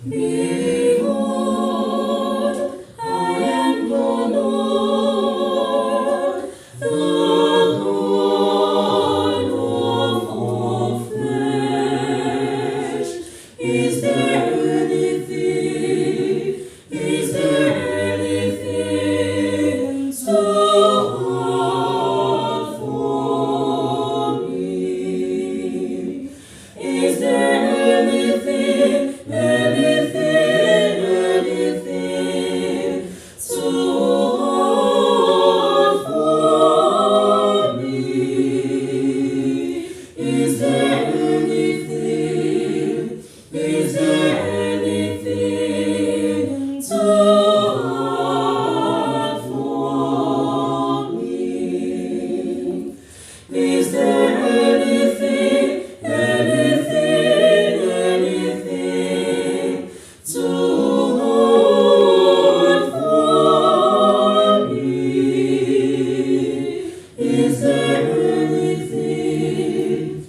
Behold, I am the Lord, the Lord of all flesh. Is there anything so hard for me? Is there anything so hard for me? Is there anything so hard for me? Is there anything so hard for me? Is there anything